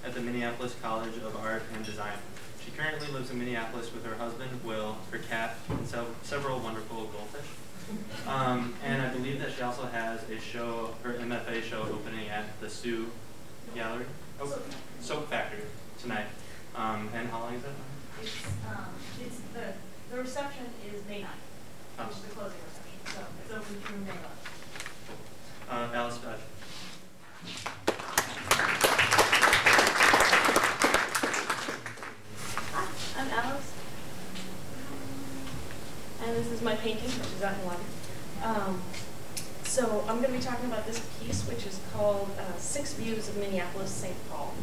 at the Minneapolis College of Art and Design. She currently lives in Minneapolis with her husband, Will, her cat, and several wonderful goldfish. And I believe that she also has a show, her MFA show, opening at the Sioux Gallery, Soap Factory tonight. And how long is that? It's the reception is May 9th, which is the closing reception. So it's open through May 11th. Alice, Hi, I'm Alice. And this is my painting, which is out in London. So I'm going to be talking about this piece, which is called 6 Views of Minneapolis, St. Paul.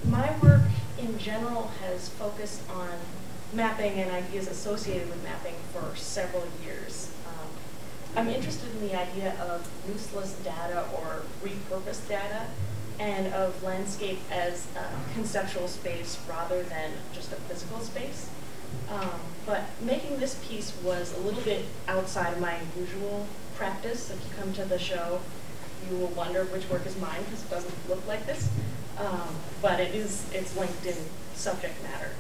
My work in general has focused on mapping and ideas associated with mapping for several years. I'm interested in the idea of useless data or repurposed data, and of landscape as a conceptual space rather than just a physical space. But making this piece was a little bit outside of my usual practice. If you come to the show, you will wonder which work is mine because it doesn't look like this. But it's linked in subject matter.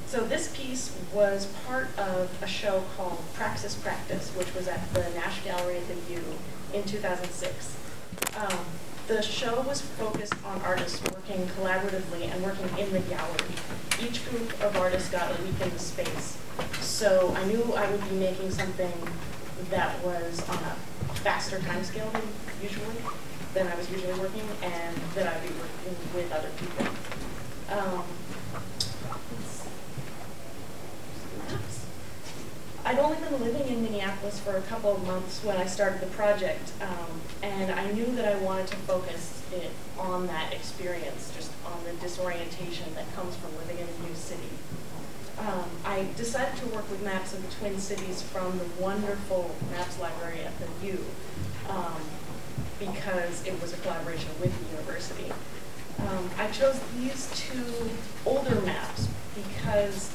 So this piece was part of a show called Praxis Practice, which was at the Nash Gallery at the U in 2006. The show was focused on artists working collaboratively and working in the gallery. Each group of artists got a week in the space. So I knew I would be making something that was on a faster time scale than I was usually working, and that I'd be working with other people. I'd only been living in Minneapolis for a couple of months when I started the project, and I knew that I wanted to focus it on that experience, just on the disorientation that comes from living in a new city. I decided to work with maps of the Twin Cities from the wonderful maps library at the U, because it was a collaboration with the university. I chose these 2 older maps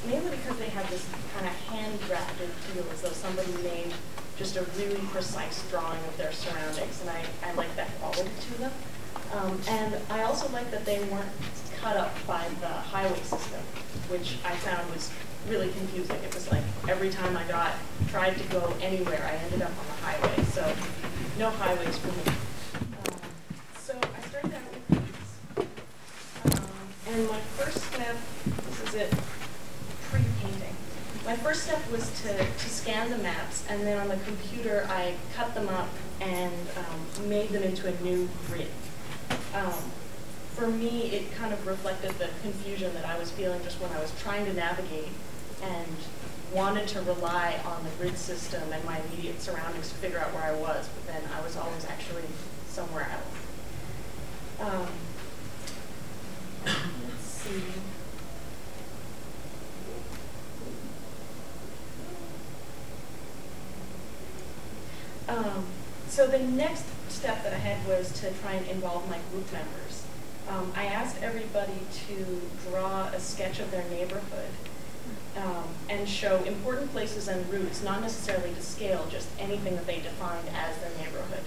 mainly because they have this kind of hand-drafted feel, as though somebody made just a really precise drawing of their surroundings, and I like that quality to them. And I also like that they weren't cut up by the highway system, which I found was really confusing. It was like every time I tried to go anywhere, I ended up on the highway, so no highways for me. So I started out with these. And my first step, this is it, pre-painting. My first step was to scan the maps, and then on the computer I cut them up and made them into a new grid. For me, it kind of reflected the confusion that I was feeling just when I was trying to navigate and wanted to rely on the grid system and my immediate surroundings to figure out where I was, but then I was always actually somewhere else. Let's see. So the next step that I had was to try and involve my group members. I asked everybody to draw a sketch of their neighborhood and show important places and routes, not necessarily to scale, just anything that they defined as their neighborhood.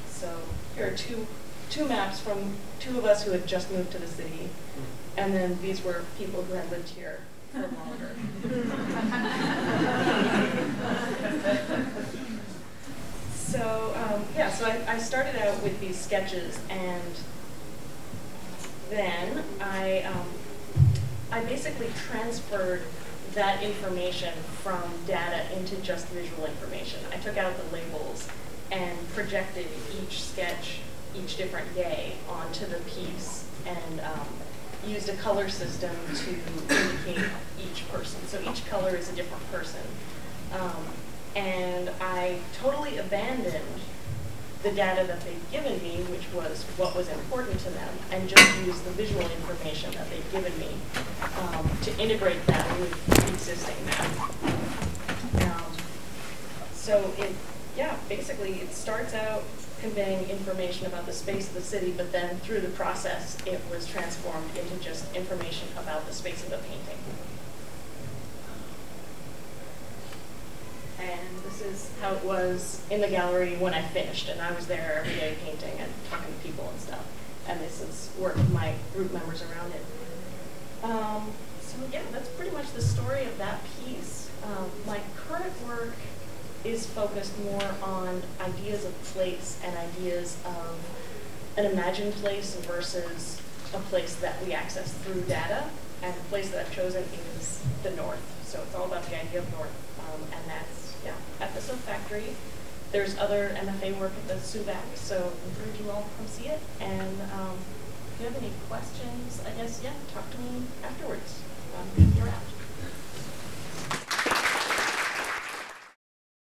So here are two maps from 2 of us who had just moved to the city, and then these were people who had lived here for longer. So so I started out with these sketches, and then I basically transferred that information from data into just visual information. I took out the labels and projected each sketch each different day onto the piece, and used a color system to indicate each person. So each color is a different person. And I totally abandoned the data that they'd given me, which was what was important to them, and just used the visual information that they'd given me to integrate that with the existing map. So basically it starts out conveying information about the space of the city, but then through the process it was transformed into just information about the space of the painting. And this is how it was in the gallery when I finished, and I was there every day painting and talking to people and stuff. And this is work of my group members around it. So yeah, that's pretty much the story of that piece. My current work is focused more on ideas of place and ideas of an imagined place versus a place that we access through data. And the place that I've chosen is the North. So it's all about the idea of North. And that's, yeah, at the Soap Factory. There's other MFA work at the SUVAC, so I encourage you all to come see it. And if you have any questions, I guess, yeah, talk to me afterwards. I'm around.